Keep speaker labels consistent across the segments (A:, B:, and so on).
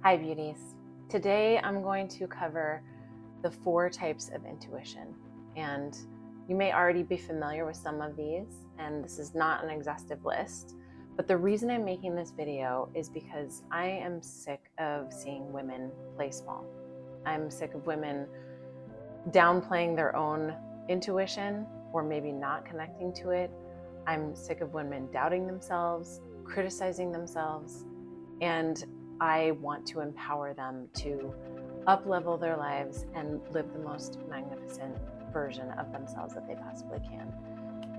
A: Hi beauties. Today I'm going to cover the 4 types of intuition, and you may already be familiar with some of these, and this is not an exhaustive list, but the reason I'm making this video is because I am sick of seeing women play small. I'm sick of women downplaying their own intuition or maybe not connecting to it. I'm sick of women doubting themselves, criticizing themselves, and I want to empower them to up-level their lives and live the most magnificent version of themselves that they possibly can.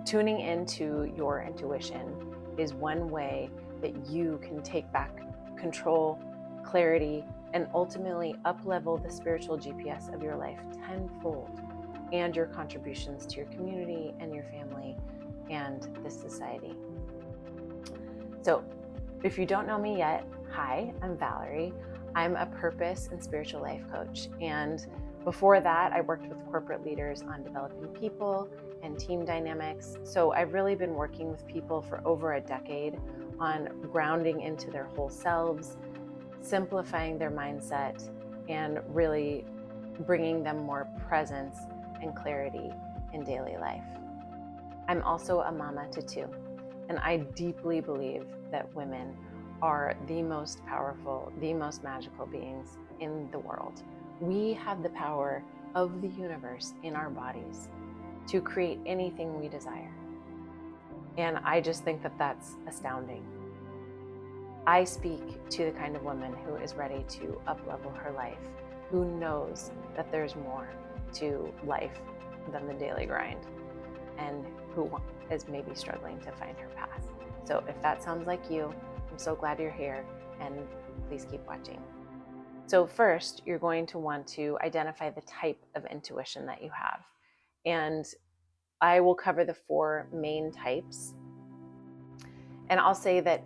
A: Tuning into your intuition is one way that you can take back control, clarity, and ultimately up-level the spiritual GPS of your life tenfold, and your contributions to your community and your family and this society. So if you don't know me yet, hi, I'm Valerie. I'm a purpose and spiritual life coach. And before that, I worked with corporate leaders on developing people and team dynamics. So I've really been working with people for over a decade on grounding into their whole selves, simplifying their mindset, and really bringing them more presence and clarity in daily life. I'm also a mama to 2, and I deeply believe that women are the most powerful, the most magical beings in the world. We have the power of the universe in our bodies to create anything we desire. And I just think that that's astounding. I speak to the kind of woman who is ready to up-level her life, who knows that there's more to life than the daily grind, and who is maybe struggling to find her path. So if that sounds like you, I'm so glad you're here, and please keep watching. So first, you're going to want to identify the type of intuition that you have. And I will cover the 4 main types. And I'll say that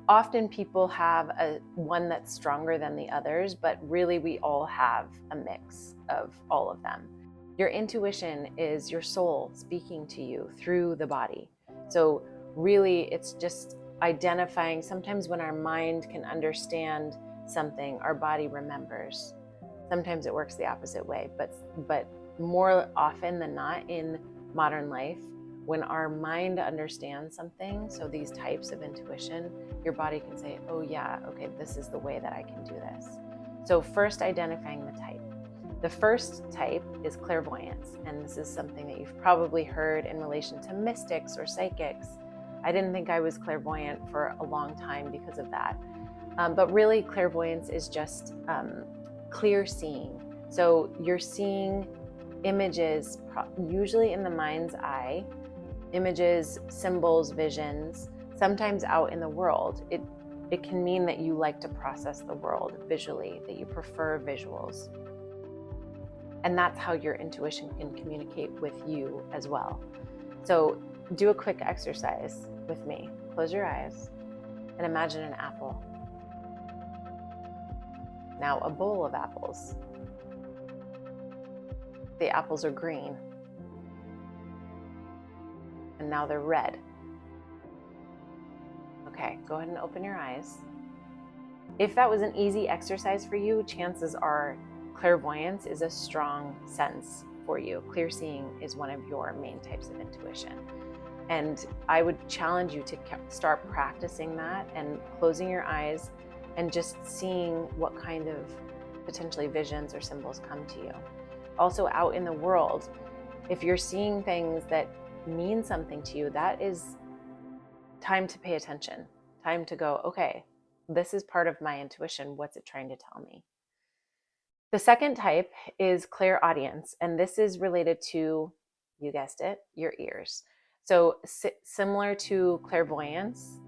A: often people have one that's stronger than the others, but really we all have a mix of all of them. Your intuition is your soul speaking to you through the body. So really it's just identifying. Sometimes when our mind can understand something, our body remembers. Sometimes it works the opposite way, but more often than not in modern life, when our mind understands something, so these types of intuition, your body can say, oh yeah, okay, this is the way that I can do this. So first, identifying the type. The first type is clairvoyance, and this is something that you've probably heard in relation to mystics or psychics. I didn't think I was clairvoyant for a long time because of that. But really, clairvoyance is just clear seeing. So you're seeing images, usually in the mind's eye, images, symbols, visions, sometimes out in the world. It can mean that you like to process the world visually, that you prefer visuals. And that's how your intuition can communicate with you as well. So do a quick exercise with me. Close your eyes and imagine an apple. Now a bowl of apples. The apples are green. And now they're red. Okay, go ahead and open your eyes. If that was an easy exercise for you, chances are clairvoyance is a strong sense for you. Clear seeing is one of your main types of intuition. And I would challenge you to start practicing that and closing your eyes and just seeing what kind of potentially visions or symbols come to you. Also out in the world, if you're seeing things that mean something to you, that is time to pay attention, time to go, okay, this is part of my intuition. What's it trying to tell me? The second type is clairaudience, and this is related to, you guessed it, your ears. So similar to clairvoyance,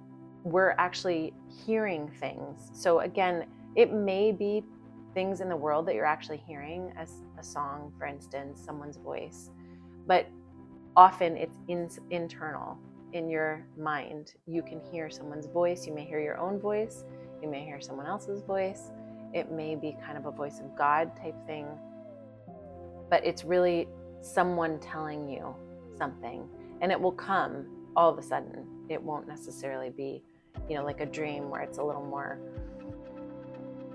A: we're actually hearing things. So again, it may be things in the world that you're actually hearing, as a song, for instance, someone's voice, but often it's internal in your mind. You can hear someone's voice. You may hear your own voice. You may hear someone else's voice. It may be kind of a voice of God type thing, but it's really someone telling you something, and it will come all of a sudden. It won't necessarily be, like a dream where it's a little more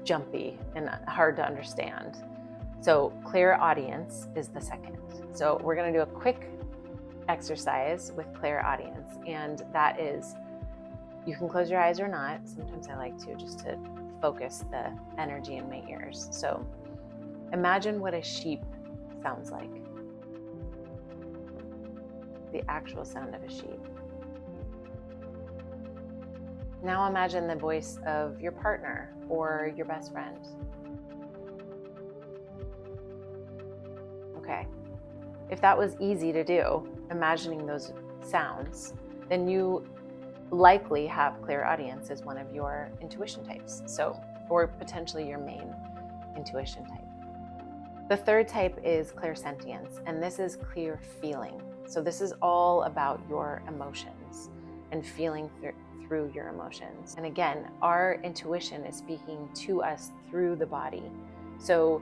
A: jumpy and hard to understand. So clairaudience is the second. So we're going to do a quick exercise with clairaudience, and that is, you can close your eyes or not. Sometimes I like to, just to focus the energy in my ears. So imagine what a sheep sounds like. The actual sound of a sheep. Now imagine the voice of your partner or your best friend. Okay. If that was easy to do, imagining those sounds, then you likely have clairaudience as one of your intuition types. So, or potentially your main intuition type. The third type is clairsentience, and this is clear feeling. So this is all about your emotions and feeling through your emotions. And again, our intuition is speaking to us through the body. So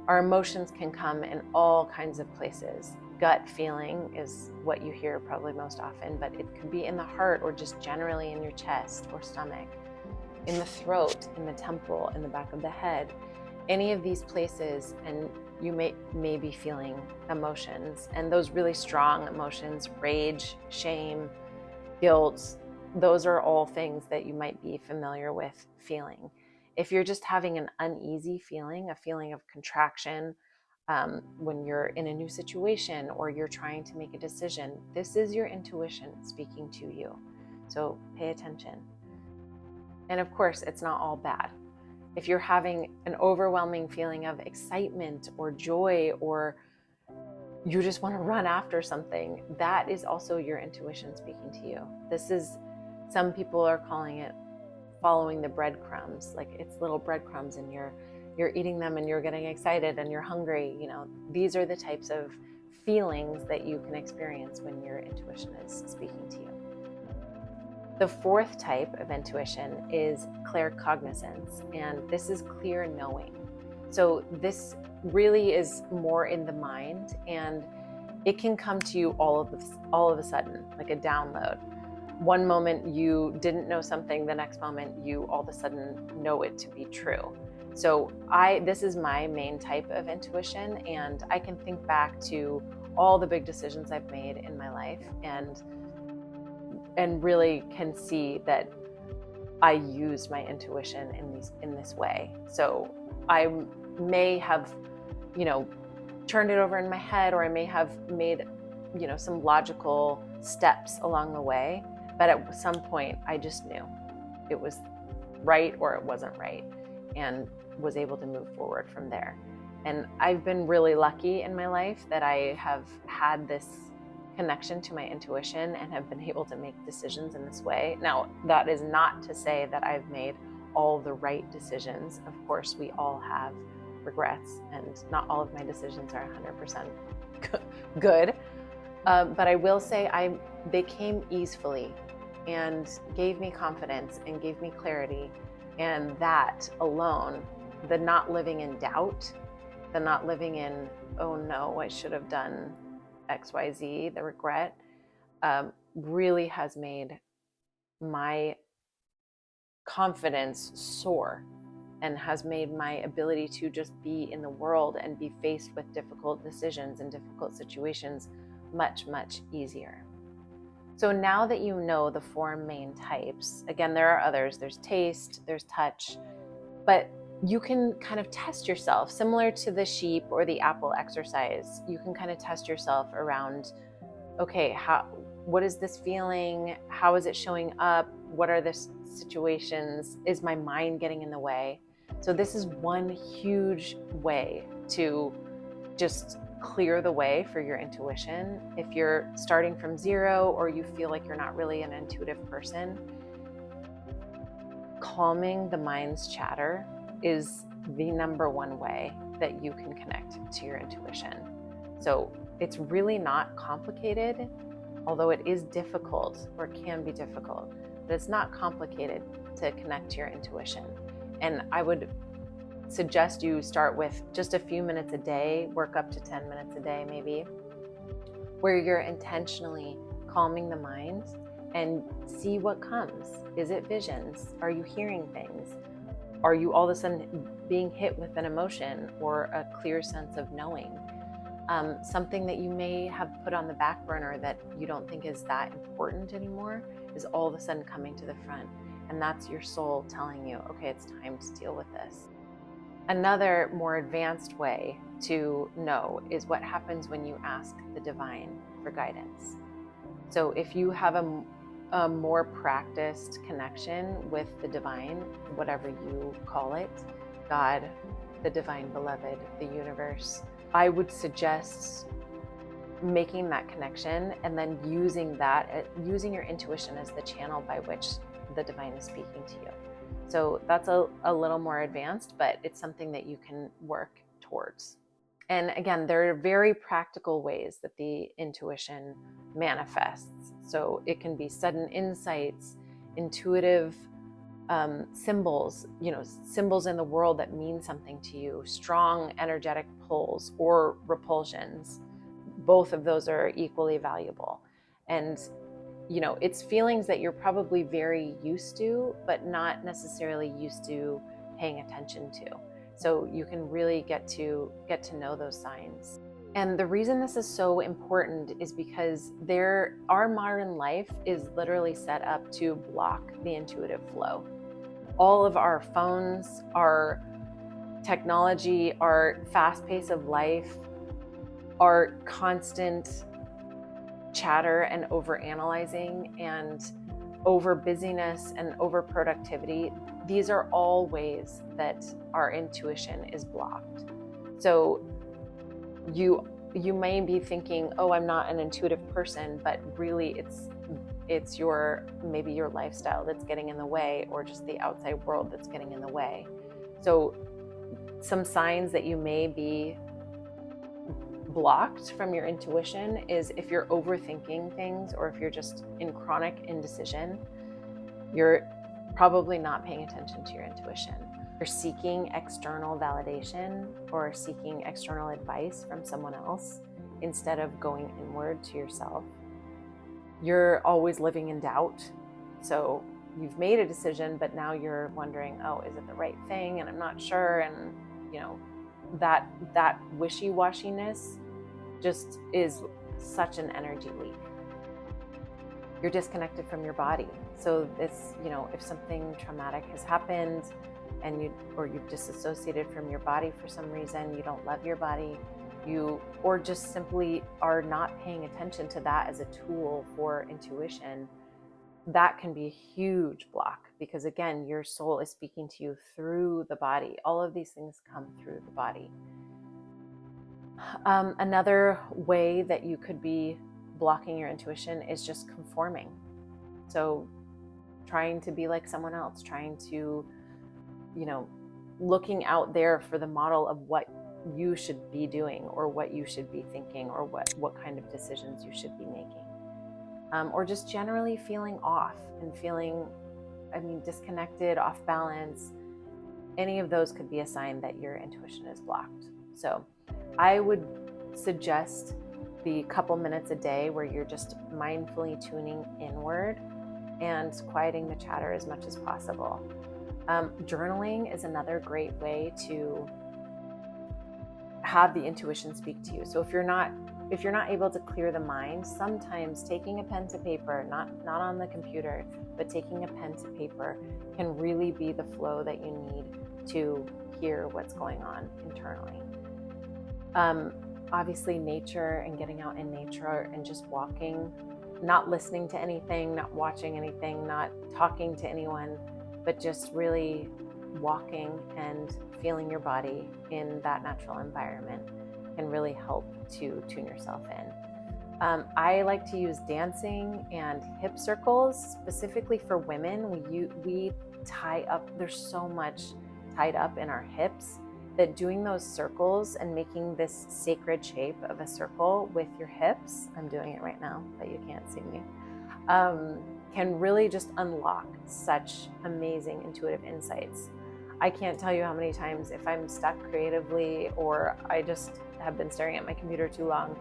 A: our emotions can come in all kinds of places. Gut feeling is what you hear probably most often, but it could be in the heart or just generally in your chest or stomach, in the throat, in the temple, in the back of the head, any of these places, and you may be feeling emotions, and those really strong emotions, rage, shame, guilt, those are all things that you might be familiar with feeling. If you're just having an uneasy feeling, a feeling of contraction, when you're in a new situation or you're trying to make a decision, this is your intuition speaking to you. So pay attention. And of course, it's not all bad. If you're having an overwhelming feeling of excitement or joy, or you just want to run after something, that is also your intuition speaking to you. This is, some people are calling it following the breadcrumbs, like it's little breadcrumbs and you're eating them and you're getting excited and you're hungry. You know, these are the types of feelings that you can experience when your intuition is speaking to you. The fourth type of intuition is claircognizance, and this is clear knowing. So this really is more in the mind, and it can come to you all of a sudden, like a download. One moment you didn't know something, the next moment you all of a sudden know it to be true. So this is my main type of intuition, and I can think back to all the big decisions I've made in my life and really can see that I used my intuition in this way. So I may have, turned it over in my head, or I may have made, some logical steps along the way, but at some point I just knew it was right or it wasn't right, and was able to move forward from there. And I've been really lucky in my life that I have had this connection to my intuition and have been able to make decisions in this way. Now, that is not to say that I've made all the right decisions. Of course, we all have regrets, and not all of my decisions are 100% good. But I will say they came easily and gave me confidence and gave me clarity. And that alone, the not living in doubt, the not living in, oh no, I should have done XYZ, the regret, really has made my confidence soar, and has made my ability to just be in the world and be faced with difficult decisions and difficult situations much, much easier. So now that you know the four main types, again, there are others, there's taste, there's touch, but you can kind of test yourself, similar to the sheep or the apple exercise. You can kind of test yourself around, okay, what is this feeling? How is it showing up? What are the situations? Is my mind getting in the way? So this is one huge way to just clear the way for your intuition. If you're starting from zero, or you feel like you're not really an intuitive person, calming the mind's chatter is the number one way that you can connect to your intuition. So it's really not complicated, although it is difficult, or can be difficult, but it's not complicated to connect to your intuition. And I would suggest you start with just a few minutes a day, work up to 10 minutes a day maybe, where you're intentionally calming the mind and see what comes. Is it visions? Are you hearing things? Are you all of a sudden being hit with an emotion or a clear sense of knowing? Something that you may have put on the back burner that you don't think is that important anymore is all of a sudden coming to the front. And that's your soul telling you, okay, it's time to deal with this. Another more advanced way to know is what happens when you ask the divine for guidance. So if you have a more practiced connection with the divine, whatever you call it, God, the divine beloved, the universe, I would suggest making that connection and then using your intuition as the channel by which the divine is speaking to you. So that's a little more advanced, but it's something that you can work towards. And again, there are very practical ways that the intuition manifests. So it can be sudden insights, intuitive symbols, symbols in the world that mean something to you, strong energetic pulls or repulsions. Both of those are equally valuable. And it's feelings that you're probably very used to, but not necessarily used to paying attention to. So you can really get to know those signs. And the reason this is so important is because our modern life is literally set up to block the intuitive flow. All of our phones, our technology, our fast pace of life, our constant chatter and over analyzing and over busyness and over productivity, these are all ways that our intuition is blocked. So you may be thinking, oh, I'm not an intuitive person, but really it's maybe your lifestyle that's getting in the way, or just the outside world that's getting in the way. So some signs that you may be blocked from your intuition is if you're overthinking things, or if you're just in chronic indecision, you're probably not paying attention to your intuition. You're seeking external validation or seeking external advice from someone else instead of going inward to yourself. You're always living in doubt. So you've made a decision, but now you're wondering, oh, is it the right thing? And I'm not sure. And that wishy-washiness just is such an energy leak. You're disconnected from your body. So this, if something traumatic has happened and you've disassociated from your body for some reason, you don't love your body, or just simply are not paying attention to that as a tool for intuition, that can be a huge block, because again, your soul is speaking to you through the body. All of these things come through the body. Another way that you could be blocking your intuition is just conforming. So trying to be like someone else, trying to, looking out there for the model of what you should be doing, or what you should be thinking, or what kind of decisions you should be making. Or just generally feeling off and feeling, disconnected, off balance. Any of those could be a sign that your intuition is blocked. So I would suggest the couple minutes a day where you're just mindfully tuning inward and quieting the chatter as much as possible. Journaling is another great way to have the intuition speak to you. So if you're not able to clear the mind, sometimes taking a pen to paper, not on the computer, but taking a pen to paper can really be the flow that you need to hear what's going on internally. Obviously nature and getting out in nature and just walking, not listening to anything, not watching anything, not talking to anyone, but just really walking and feeling your body in that natural environment can really help to tune yourself in. I like to use dancing and hip circles, specifically for women. We tie up, there's so much tied up in our hips, that doing those circles and making this sacred shape of a circle with your hips, I'm doing it right now, but you can't see me, can really just unlock such amazing intuitive insights. I can't tell you how many times, if I'm stuck creatively or I just have been staring at my computer too long,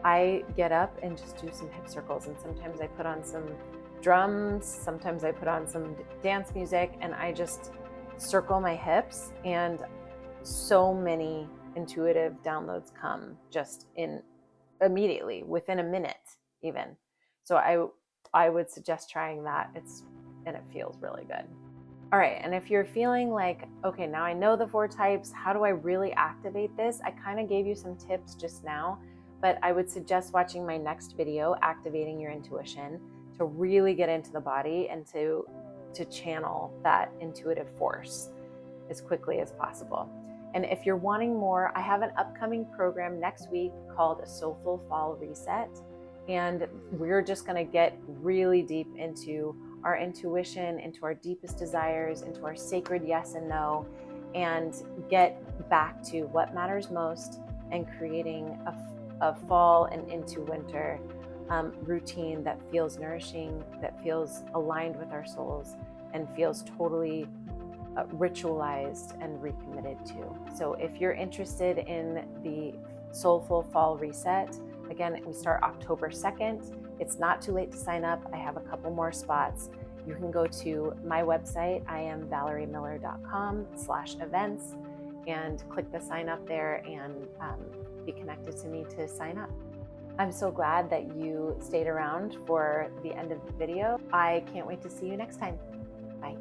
A: I get up and just do some hip circles. And sometimes I put on some drums, sometimes I put on some dance music, and I just circle my hips, and so many intuitive downloads come just immediately within a minute even. So I would suggest trying that. And it feels really good. All right, and if you're feeling like, okay, now I know the 4 types, how do I really activate this? I kind of gave you some tips just now, but I would suggest watching my next video, Activating Your Intuition, to really get into the body and to channel that intuitive force as quickly as possible. And if you're wanting more, I have an upcoming program next week called a Soulful Fall Reset. And we're just going to get really deep into our intuition, into our deepest desires, into our sacred yes and no, and get back to what matters most and creating a fall and into winter routine that feels nourishing, that feels aligned with our souls, and feels totally ritualized and recommitted to. So if you're interested in the Soulful Fall Reset, again, we start October 2nd. It's not too late to sign up. I have a couple more spots. You can go to my website, iamvaleriemiller.com/events, and click the sign up there and be connected to me to sign up. I'm so glad that you stayed around for the end of the video. I can't wait to see you next time. Bye.